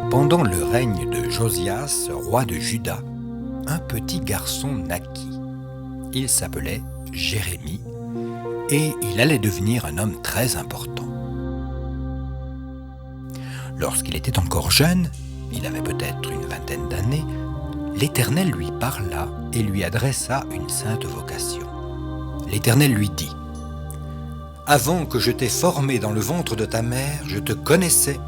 Pendant le règne de Josias, roi de Juda, un petit garçon naquit. Il s'appelait Jérémie et il allait devenir un homme très important. Lorsqu'il était encore jeune, il avait peut-être une vingtaine d'années, l'Éternel lui parla et lui adressa une sainte vocation. L'Éternel lui dit : « Avant que je t'ai formé dans le ventre de ta mère, je te connaissais,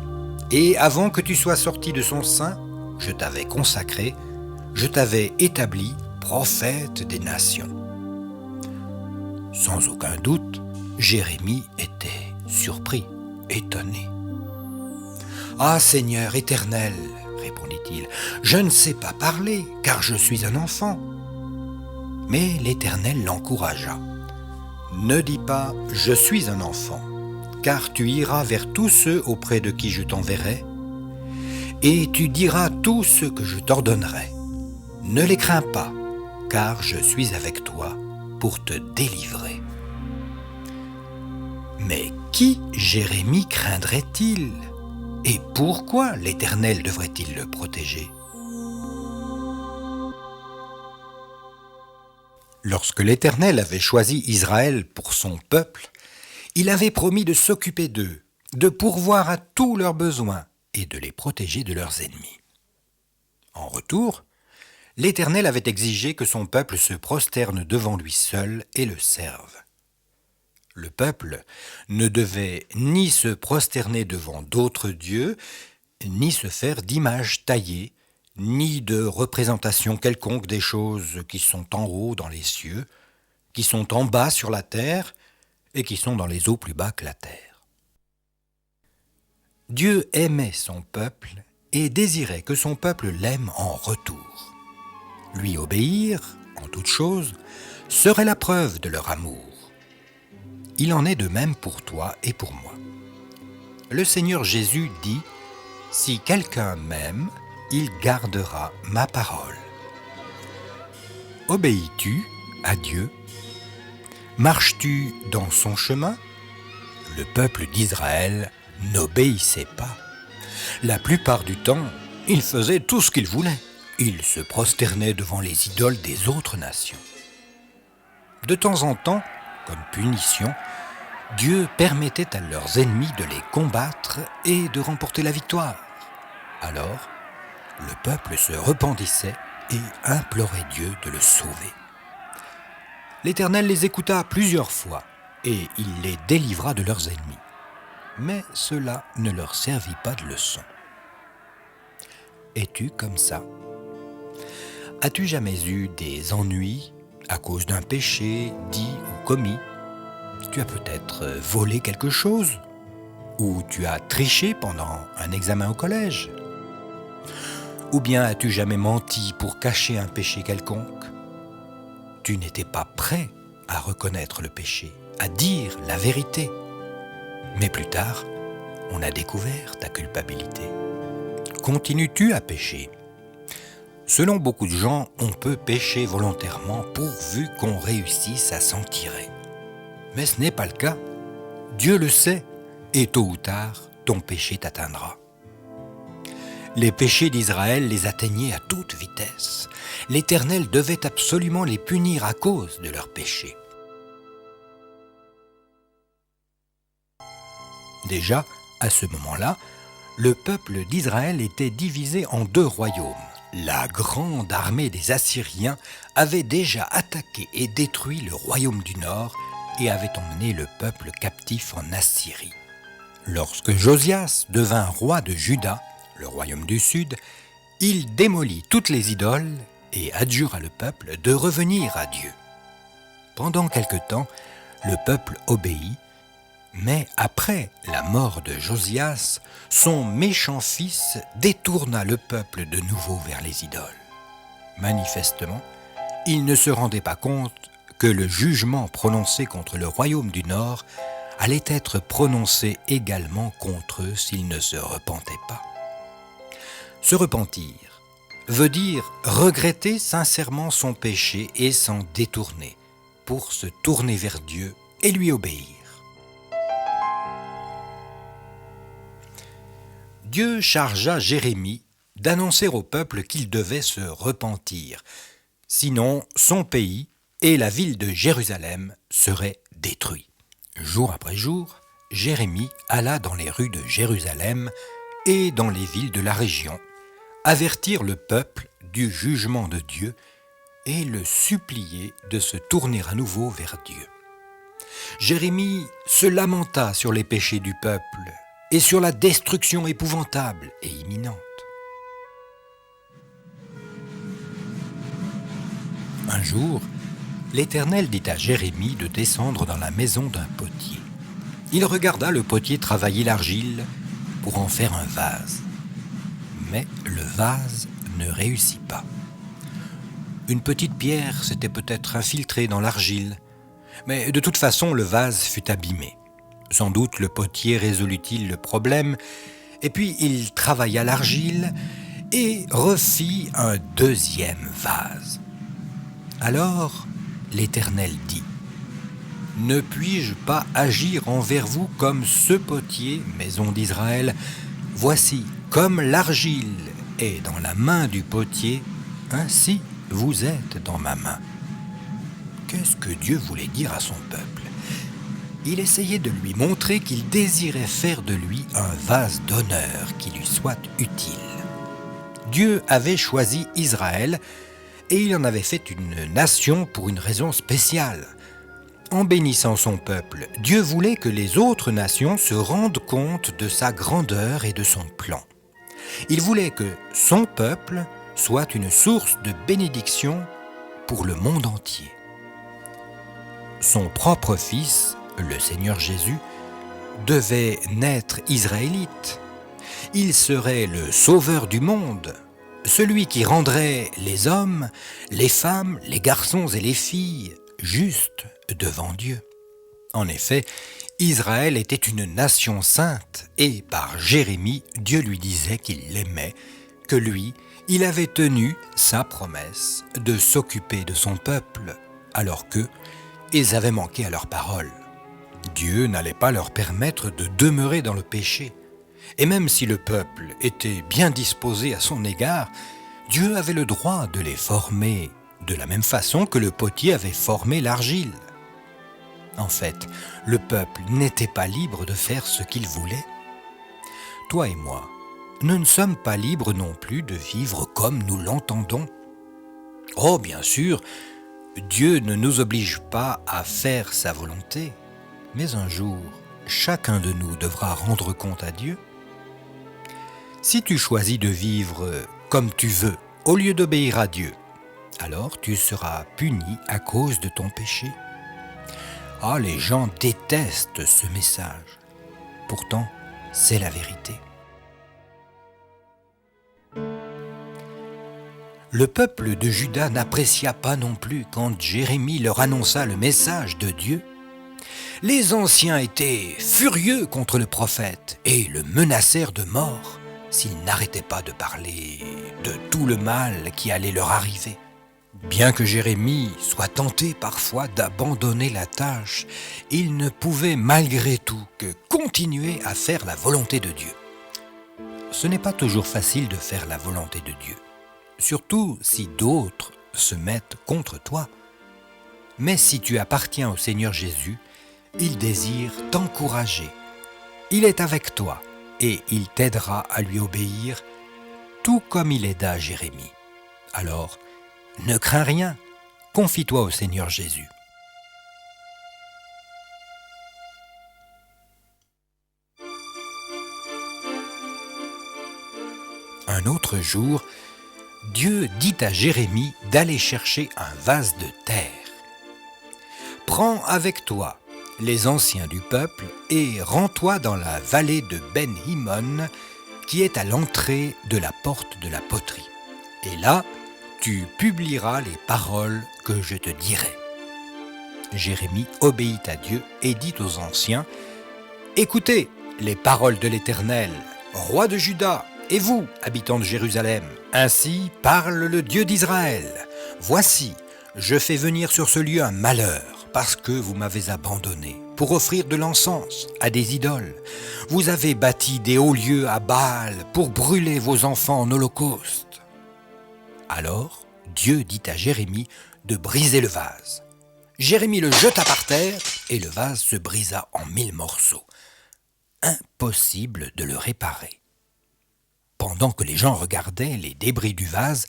et avant que tu sois sorti de son sein, je t'avais consacré, je t'avais établi prophète des nations. » Sans aucun doute, Jérémie était surpris, étonné. « Ah Seigneur éternel, répondit-il, je ne sais pas parler, car je suis un enfant. » Mais l'Éternel l'encouragea. « Ne dis pas « je suis un enfant », car tu iras vers tous ceux auprès de qui je t'enverrai, et tu diras tout ce que je t'ordonnerai. Ne les crains pas, car je suis avec toi pour te délivrer. » Mais qui Jérémie craindrait-il ? Et pourquoi l'Éternel devrait-il le protéger ? Lorsque l'Éternel avait choisi Israël pour son peuple, il avait promis de s'occuper d'eux, de pourvoir à tous leurs besoins et de les protéger de leurs ennemis. En retour, l'Éternel avait exigé que son peuple se prosterne devant lui seul et le serve. Le peuple ne devait ni se prosterner devant d'autres dieux, ni se faire d'image taillée, ni de représentation quelconque des choses qui sont en haut dans les cieux, qui sont en bas sur la terre et qui sont dans les eaux plus bas que la terre. Dieu aimait son peuple et désirait que son peuple l'aime en retour. Lui obéir, en toute chose, serait la preuve de leur amour. Il en est de même pour toi et pour moi. Le Seigneur Jésus dit : « Si quelqu'un m'aime, il gardera ma parole. » Obéis-tu à Dieu ? Marches-tu dans son chemin ? Le peuple d'Israël n'obéissait pas. La plupart du temps, il faisait tout ce qu'il voulait. Il se prosternait devant les idoles des autres nations. De temps en temps, comme punition, Dieu permettait à leurs ennemis de les combattre et de remporter la victoire. Alors, le peuple se repentissait et implorait Dieu de le sauver. L'Éternel les écouta plusieurs fois et il les délivra de leurs ennemis. Mais cela ne leur servit pas de leçon. Es-tu comme ça ? As-tu jamais eu des ennuis à cause d'un péché dit ou commis ? Tu as peut-être volé quelque chose, ou tu as triché pendant un examen au collège. Ou bien as-tu jamais menti pour cacher un péché quelconque ? Tu n'étais pas prêt à reconnaître le péché, à dire la vérité. Mais plus tard, on a découvert ta culpabilité. Continues-tu à pécher ? Selon beaucoup de gens, on peut pécher volontairement pourvu qu'on réussisse à s'en tirer. Mais ce n'est pas le cas. Dieu le sait, et tôt ou tard, ton péché t'atteindra. Les péchés d'Israël les atteignaient à toute vitesse. L'Éternel devait absolument les punir à cause de leurs péchés. Déjà, à ce moment-là, le peuple d'Israël était divisé en deux royaumes. La grande armée des Assyriens avait déjà attaqué et détruit le royaume du Nord et avait emmené le peuple captif en Assyrie. Lorsque Josias devint roi de Juda, le royaume du Sud, il démolit toutes les idoles et adjura le peuple de revenir à Dieu. Pendant quelque temps, le peuple obéit, mais après la mort de Josias, son méchant fils détourna le peuple de nouveau vers les idoles. Manifestement, il ne se rendait pas compte que le jugement prononcé contre le royaume du Nord allait être prononcé également contre eux s'ils ne se repentaient pas. Se repentir, veut dire regretter sincèrement son péché et s'en détourner, pour se tourner vers Dieu et lui obéir. Dieu chargea Jérémie d'annoncer au peuple qu'il devait se repentir, sinon son pays et la ville de Jérusalem seraient détruits. Jour après jour, Jérémie alla dans les rues de Jérusalem et dans les villes de la région, avertir le peuple du jugement de Dieu et le supplier de se tourner à nouveau vers Dieu. Jérémie se lamenta sur les péchés du peuple et sur la destruction épouvantable et imminente. Un jour, l'Éternel dit à Jérémie de descendre dans la maison d'un potier. Il regarda le potier travailler l'argile pour en faire un vase. Mais le vase ne réussit pas. Une petite pierre s'était peut-être infiltrée dans l'argile, mais de toute façon le vase fut abîmé. Sans doute le potier résolut-il le problème, et puis il travailla l'argile et refit un deuxième vase. Alors l'Éternel dit : « Ne puis-je pas agir envers vous comme ce potier, maison d'Israël ? Voici, comme l'argile est dans la main du potier, ainsi vous êtes dans ma main. » Qu'est-ce que Dieu voulait dire à son peuple ? Il essayait de lui montrer qu'il désirait faire de lui un vase d'honneur qui lui soit utile. Dieu avait choisi Israël et il en avait fait une nation pour une raison spéciale. En bénissant son peuple, Dieu voulait que les autres nations se rendent compte de sa grandeur et de son plan. Il voulait que son peuple soit une source de bénédiction pour le monde entier. Son propre fils, le Seigneur Jésus, devait naître israélite. Il serait le sauveur du monde, celui qui rendrait les hommes, les femmes, les garçons et les filles justes devant Dieu. En effet, Israël était une nation sainte et par Jérémie, Dieu lui disait qu'il l'aimait, que lui, il avait tenu sa promesse de s'occuper de son peuple, alors qu'eux, ils avaient manqué à leur parole. Dieu n'allait pas leur permettre de demeurer dans le péché. Et même si le peuple était bien disposé à son égard, Dieu avait le droit de les former de la même façon que le potier avait formé l'argile. En fait, le peuple n'était pas libre de faire ce qu'il voulait. Toi et moi, nous ne sommes pas libres non plus de vivre comme nous l'entendons. Oh, bien sûr, Dieu ne nous oblige pas à faire sa volonté, mais un jour, chacun de nous devra rendre compte à Dieu. Si tu choisis de vivre comme tu veux, au lieu d'obéir à Dieu, alors tu seras puni à cause de ton péché. Ah, les gens détestent ce message. Pourtant, c'est la vérité. Le peuple de Juda n'apprécia pas non plus quand Jérémie leur annonça le message de Dieu. Les anciens étaient furieux contre le prophète et le menacèrent de mort s'il n'arrêtait pas de parler de tout le mal qui allait leur arriver. Bien que Jérémie soit tenté parfois d'abandonner la tâche, il ne pouvait malgré tout que continuer à faire la volonté de Dieu. Ce n'est pas toujours facile de faire la volonté de Dieu, surtout si d'autres se mettent contre toi. Mais si tu appartiens au Seigneur Jésus, il désire t'encourager. Il est avec toi et il t'aidera à lui obéir, tout comme il aida Jérémie. Alors, ne crains rien, confie-toi au Seigneur Jésus. Un autre jour, Dieu dit à Jérémie d'aller chercher un vase de terre. « Prends avec toi les anciens du peuple et rends-toi dans la vallée de Ben-Himon qui est à l'entrée de la porte de la poterie. Et là, tu publieras les paroles que je te dirai. » Jérémie obéit à Dieu et dit aux anciens : « Écoutez les paroles de l'Éternel, roi de Juda, et vous, habitants de Jérusalem, Ainsi parle le Dieu d'Israël. Voici, je fais venir sur ce lieu un malheur, parce que vous m'avez abandonné, pour offrir de l'encens à des idoles. Vous avez bâti des hauts lieux à Baal pour brûler vos enfants en holocauste. Alors Dieu dit à Jérémie de briser le vase. Jérémie le jeta par terre et le vase se brisa en 1000 morceaux. Impossible de le réparer. Pendant que les gens regardaient les débris du vase,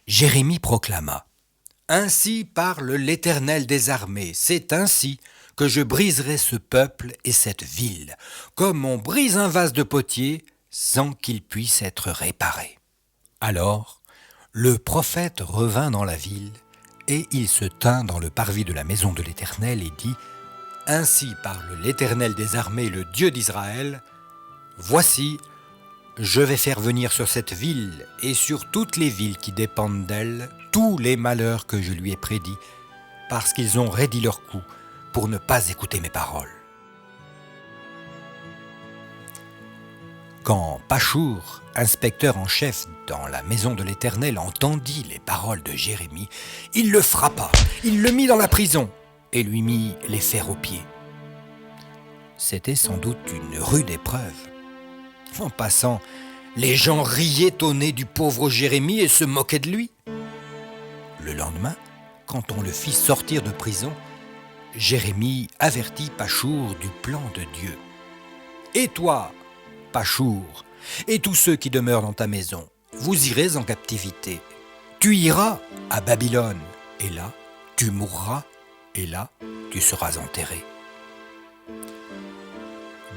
Jérémie proclama « Ainsi parle l'Éternel des armées, c'est ainsi que je briserai ce peuple et cette ville, comme on brise un vase de potier sans qu'il puisse être réparé. » Alors, le prophète revint dans la ville, et il se tint dans le parvis de la maison de l'Éternel et dit « Ainsi parle l'Éternel des armées, le Dieu d'Israël, voici, je vais faire venir sur cette ville et sur toutes les villes qui dépendent d'elle tous les malheurs que je lui ai prédits, parce qu'ils ont raidi leur cou pour ne pas écouter mes paroles. » Quand Pachour, inspecteur en chef dans la maison de l'Éternel, entendit les paroles de Jérémie, il le frappa, il le mit dans la prison et lui mit les fers aux pieds. C'était sans doute une rude épreuve. En passant, les gens riaient au nez du pauvre Jérémie et se moquaient de lui. Le lendemain, quand on le fit sortir de prison, Jérémie avertit Pachour du plan de Dieu. « Et toi, Pachour, et tous ceux qui demeurent dans ta maison, vous irez en captivité. Tu iras à Babylone, et là, tu mourras, et là, tu seras enterré. »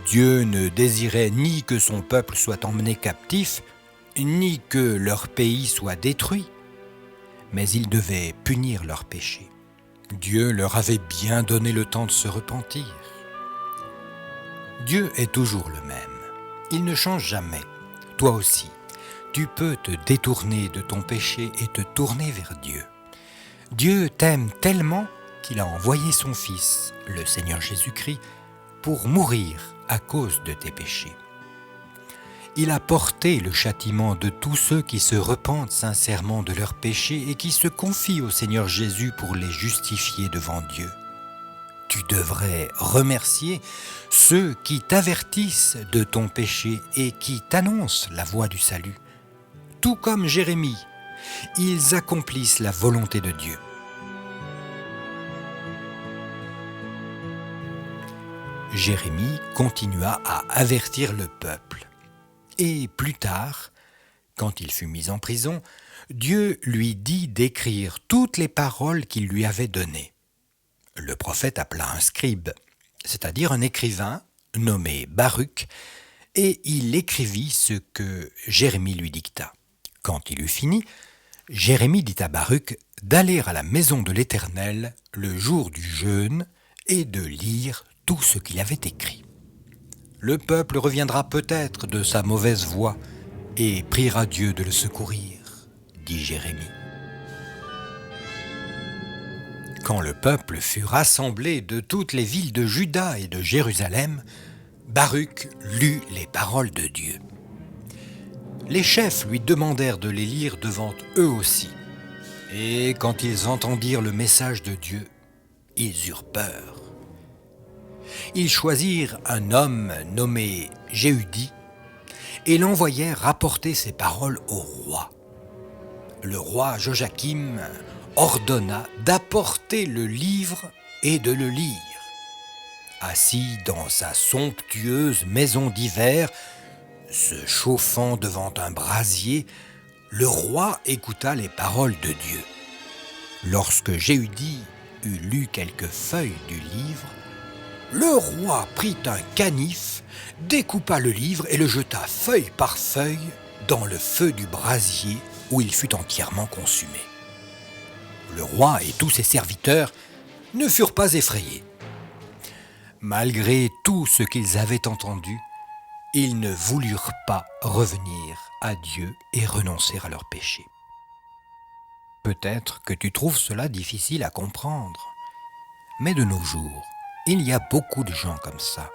Dieu ne désirait ni que son peuple soit emmené captif, ni que leur pays soit détruit, mais il devait punir leurs péchés. Dieu leur avait bien donné le temps de se repentir. Dieu est toujours le même. Il ne change jamais. Toi aussi, tu peux te détourner de ton péché et te tourner vers Dieu. Dieu t'aime tellement qu'il a envoyé son Fils, le Seigneur Jésus-Christ, pour mourir à cause de tes péchés. Il a porté le châtiment de tous ceux qui se repentent sincèrement de leurs péchés et qui se confient au Seigneur Jésus pour les justifier devant Dieu. Tu devrais remercier ceux qui t'avertissent de ton péché et qui t'annoncent la voie du salut. Tout comme Jérémie, ils accomplissent la volonté de Dieu. Jérémie continua à avertir le peuple. Et plus tard, quand il fut mis en prison, Dieu lui dit d'écrire toutes les paroles qu'il lui avait données. Le prophète appela un scribe, c'est-à-dire un écrivain nommé Baruch, et il écrivit ce que Jérémie lui dicta. Quand il eut fini, Jérémie dit à Baruch d'aller à la maison de l'Éternel le jour du jeûne et de lire tout ce qu'il avait écrit. Le peuple reviendra peut-être de sa mauvaise voie et priera Dieu de le secourir, dit Jérémie. Quand le peuple fut rassemblé de toutes les villes de Juda et de Jérusalem, Baruch lut les paroles de Dieu. Les chefs lui demandèrent de les lire devant eux aussi. Et quand ils entendirent le message de Dieu, ils eurent peur. Ils choisirent un homme nommé Jéhudi et l'envoyèrent rapporter ces paroles au roi. Le roi Joachim ordonna d'apporter le livre et de le lire. Assis dans sa somptueuse maison d'hiver, se chauffant devant un brasier, le roi écouta les paroles de Dieu. Lorsque Jéhudi eut lu quelques feuilles du livre, le roi prit un canif, découpa le livre et le jeta feuille par feuille dans le feu du brasier où il fut entièrement consumé. Le roi et tous ses serviteurs ne furent pas effrayés. Malgré tout ce qu'ils avaient entendu, ils ne voulurent pas revenir à Dieu et renoncer à leurs péchés. Peut-être que tu trouves cela difficile à comprendre, mais de nos jours, il y a beaucoup de gens comme ça.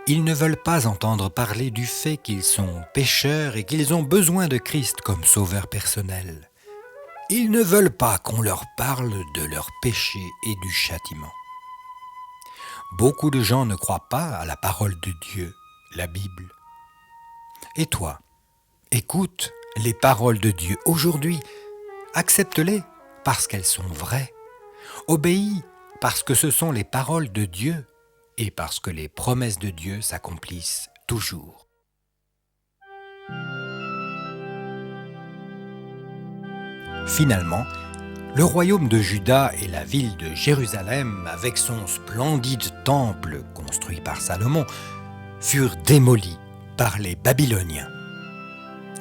Ils ne veulent pas entendre parler du fait qu'ils sont pécheurs et qu'ils ont besoin de Christ comme sauveur personnel. Ils ne veulent pas qu'on leur parle de leurs péchés et du châtiment. Beaucoup de gens ne croient pas à la parole de Dieu, la Bible. Et toi, écoute les paroles de Dieu aujourd'hui. Accepte-les parce qu'elles sont vraies. Obéis parce que ce sont les paroles de Dieu et parce que les promesses de Dieu s'accomplissent toujours. Finalement, le royaume de Juda et la ville de Jérusalem, avec son splendide temple construit par Salomon, furent démolis par les Babyloniens.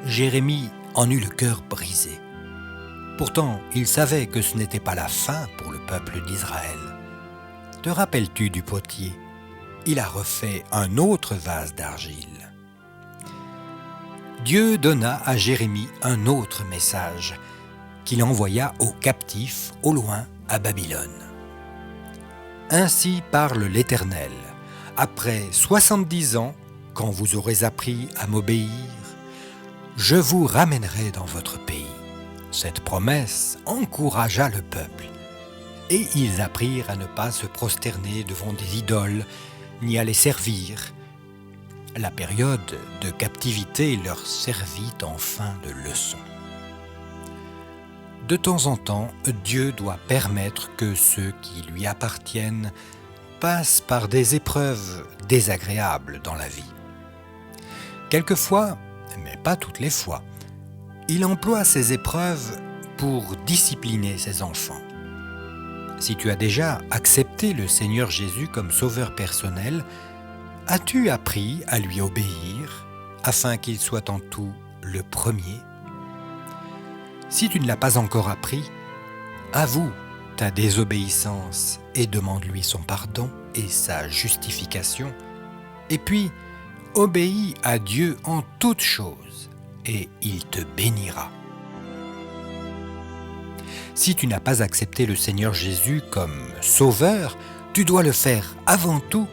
Jérémie en eut le cœur brisé. Pourtant, il savait que ce n'était pas la fin pour le peuple d'Israël. Te rappelles-tu du potier ? Il a refait un autre vase d'argile. Dieu donna à Jérémie un autre message qu'il envoya aux captifs au loin à Babylone. Ainsi parle l'Éternel, après 70 ans, quand vous aurez appris à m'obéir, je vous ramènerai dans votre pays. Cette promesse encouragea le peuple, et ils apprirent à ne pas se prosterner devant des idoles, ni à les servir. La période de captivité leur servit enfin de leçon. De temps en temps, Dieu doit permettre que ceux qui lui appartiennent passent par des épreuves désagréables dans la vie. Quelquefois, mais pas toutes les fois, il emploie ces épreuves pour discipliner ses enfants. Si tu as déjà accepté le Seigneur Jésus comme sauveur personnel, as-tu appris à lui obéir afin qu'il soit en tout le premier ? Si tu ne l'as pas encore appris, avoue ta désobéissance et demande-lui son pardon et sa justification. Et puis, obéis à Dieu en toutes choses et il te bénira. Si tu n'as pas accepté le Seigneur Jésus comme sauveur, tu dois le faire avant tout.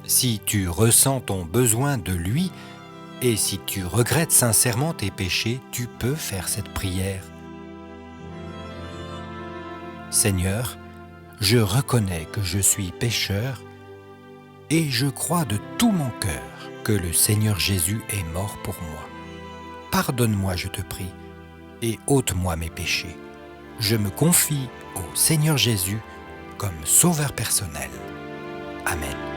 Si tu ressens ton besoin de lui et si tu regrettes sincèrement tes péchés, tu peux faire cette prière. Seigneur, je reconnais que je suis pécheur et je crois de tout mon cœur que le Seigneur Jésus est mort pour moi. Pardonne-moi, je te prie, et ôte-moi mes péchés. Je me confie au Seigneur Jésus comme sauveur personnel. Amen.